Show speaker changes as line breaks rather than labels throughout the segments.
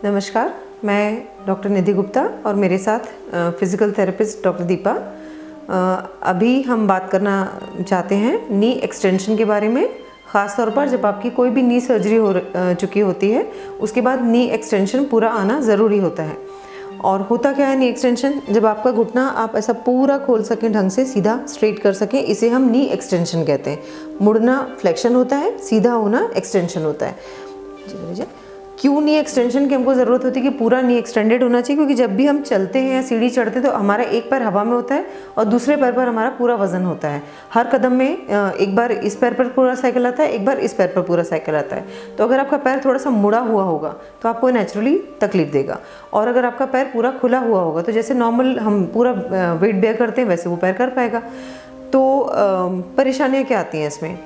नमस्कार, मैं डॉक्टर निधि गुप्ता और मेरे साथ फिज़िकल थेरेपिस्ट डॉक्टर दीपा। अभी हम बात करना चाहते हैं नी एक्सटेंशन के बारे में। ख़ास तौर पर जब आपकी कोई भी नी सर्जरी हो चुकी होती है, उसके बाद नी एक्सटेंशन पूरा आना ज़रूरी होता है। और होता क्या है नी एक्सटेंशन, जब आपका घुटना आप ऐसा पूरा खोल सकें, ढंग से सीधा स्ट्रेट कर सकें, इसे हम नी एक्सटेंशन कहते हैं। मुड़ना फ्लेक्शन होता है, सीधा होना एक्सटेंशन होता है। क्यों नी एक्सटेंशन की हमको ज़रूरत होती है कि पूरा नी एक्सटेंडेड होना चाहिए? क्योंकि जब भी हम चलते हैं या सीढ़ी चढ़ते हैं तो हमारा एक पैर हवा में होता है और दूसरे पैर पर हमारा पूरा वजन होता है। हर कदम में एक बार इस पैर पर पूरा साइकिल आता है, एक बार इस पैर पर पूरा साइकिल आता है। तो अगर आपका पैर थोड़ा सा मुड़ा हुआ होगा तो आपको नेचुरली तकलीफ देगा, और अगर आपका पैर पूरा खुला हुआ होगा तो जैसे नॉर्मल हम पूरा वेट बेयर करते हैं वैसे वो पैर कर पाएगा। तो परेशानियाँ क्या आती हैं इसमें?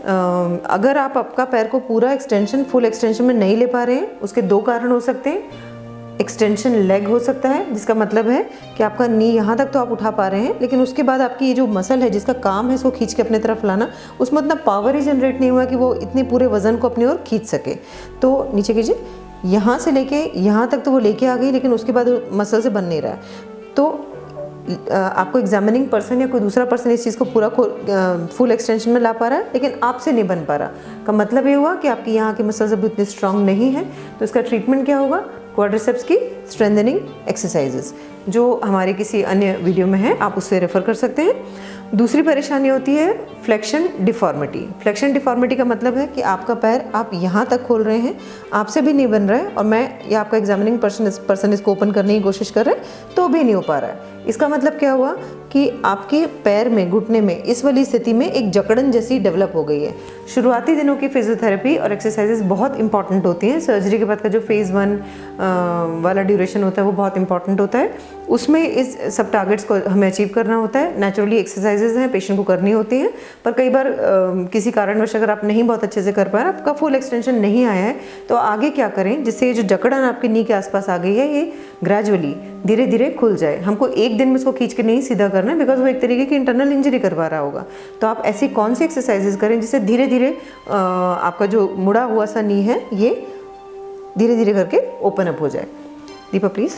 अगर आप आपका पैर को पूरा एक्सटेंशन, फुल एक्सटेंशन में नहीं ले पा रहे हैं, उसके दो कारण हो सकते हैं। एक्सटेंशन लेग हो सकता है, जिसका मतलब है कि आपका नी यहाँ तक तो आप उठा पा रहे हैं, लेकिन उसके बाद आपकी ये जो मसल है जिसका काम है इसको खींच के अपने तरफ लाना, उसमें उतना पावर ही जनरेट नहीं हुआ कि वो इतने पूरे वजन को अपनी ओर खींच सके। तो नीचे कीजिए, यहाँ से लेके यहाँ तक तो वो लेके आ गई, लेकिन उसके बाद मसल से बन नहीं रहा है। तो आपको एग्जामिनिंग पर्सन या कोई दूसरा पर्सन इस चीज़ को पूरा फुल एक्सटेंशन में ला पा रहा है, लेकिन आपसे नहीं बन पा रहा। का मतलब ये हुआ कि आपकी यहाँ की मसल्स अभी उतनी स्ट्रांग नहीं है। तो इसका ट्रीटमेंट क्या होगा? क्वाड्रिसेप्स की स्ट्रेंथनिंग एक्सरसाइजेस, जो हमारे किसी अन्य वीडियो में है, आप उससे रेफर कर सकते हैं। दूसरी परेशानी होती है फ्लेक्शन डिफॉर्मिटी। फ्लेक्शन डिफॉर्मिटी का मतलब है कि आपका पैर आप यहाँ तक खोल रहे हैं, आपसे भी नहीं बन रहा है, और मैं या आपका एग्जामिनिंग पर्सन इसको ओपन करने की कोशिश कर रहे हैं तो भी नहीं हो पा रहा है। इसका मतलब क्या हुआ कि आपके पैर में, घुटने में इस वाली स्थिति में एक जकड़न जैसी डेवलप हो गई है। शुरुआती दिनों की फिजियोथेरेपी और एक्सरसाइजेस बहुत इंपॉर्टेंट होती हैं। सर्जरी के बाद का जो फेज़ 1 वाला ड्यूरेशन होता है वो बहुत इंपॉर्टेंट होता है। उसमें इस सब टारगेट्स को हमें अचीव करना होता है। नेचुरली एक्सरसाइजेज हैं, पेशेंट को करनी होती हैं, पर कई बार किसी कारणवश अगर आप नहीं बहुत अच्छे से कर पाए, आपका फुल एक्सटेंशन नहीं आया है, तो आगे क्या करें जिससे ये जो जकड़न आपकी नी के आसपास आ गई है ये ग्रेजुअली धीरे धीरे खुल जाए। हमको एक दिन में इसको खींच के नहीं सीधा करना है, बिकॉज वो एक तरीके की इंटरनल इंजरी करवा रहा होगा। तो आप ऐसी कौन सी एक्सरसाइजेज करें जिससे धीरे धीरे आपका जो मुड़ा हुआ सा नी है ये धीरे धीरे करके ओपन अप हो जाए। दीपा प्लीज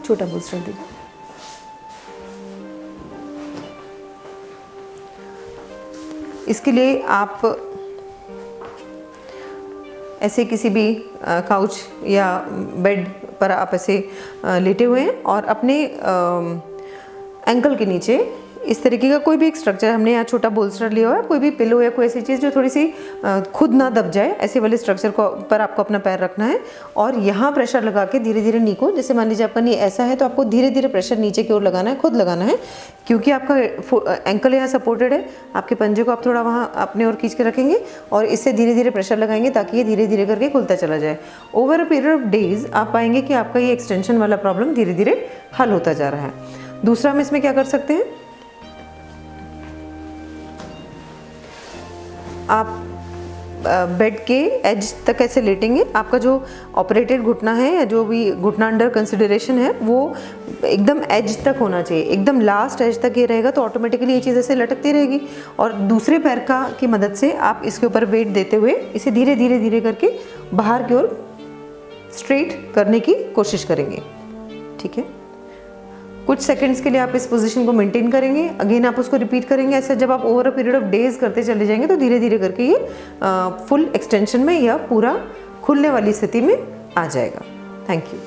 छोटा बूस्टर दीपा। इसके लिए आप ऐसे किसी भी काउच या बेड पर आप ऐसे लेटे हुए हैं और अपने एंकल के नीचे इस तरीके का कोई भी एक स्ट्रक्चर, हमने यहाँ छोटा बोल्स्टर लिया हुआ है, कोई भी पिलो या कोई ऐसी चीज़ जो थोड़ी सी खुद ना दब जाए, ऐसे वाले स्ट्रक्चर को पर आपको अपना पैर रखना है और यहाँ प्रेशर लगा के धीरे धीरे नी को, जैसे मान लीजिए आपका नी ऐसा है तो आपको धीरे धीरे प्रेशर नीचे की ओर लगाना है, खुद लगाना है, क्योंकि आपका एंकल यहाँ सपोर्टेड है। आपके पंजे को आप थोड़ा वहाँ अपने ओर खींच के रखेंगे और इससे धीरे धीरे प्रेशर लगाएंगे ताकि ये धीरे धीरे करके खुलता चला जाए। Over a period of days आप पाएंगे कि आपका ये एक्सटेंशन वाला प्रॉब्लम धीरे धीरे हल होता जा रहा है। दूसरा हम इसमें क्या कर सकते हैं, आप बेड के एज तक ऐसे लेटेंगे। आपका जो ऑपरेटेड घुटना है या जो भी घुटना अंडर कंसिडरेशन है वो एकदम एज तक होना चाहिए, एकदम लास्ट एज तक ये रहेगा तो ऑटोमेटिकली ये चीज़ ऐसे लटकती रहेगी। और दूसरे पैर की मदद से आप इसके ऊपर वेट देते हुए इसे धीरे धीरे धीरे करके बाहर की ओर स्ट्रेट करने की कोशिश करेंगे। ठीक है, कुछ सेकंड्स के लिए आप इस पोजीशन को मेंटेन करेंगे, अगेन आप उसको रिपीट करेंगे। ऐसे जब आप over a period of days करते चले जाएंगे तो धीरे धीरे करके ये फुल एक्सटेंशन में या पूरा खुलने वाली स्थिति में आ जाएगा। Thank you.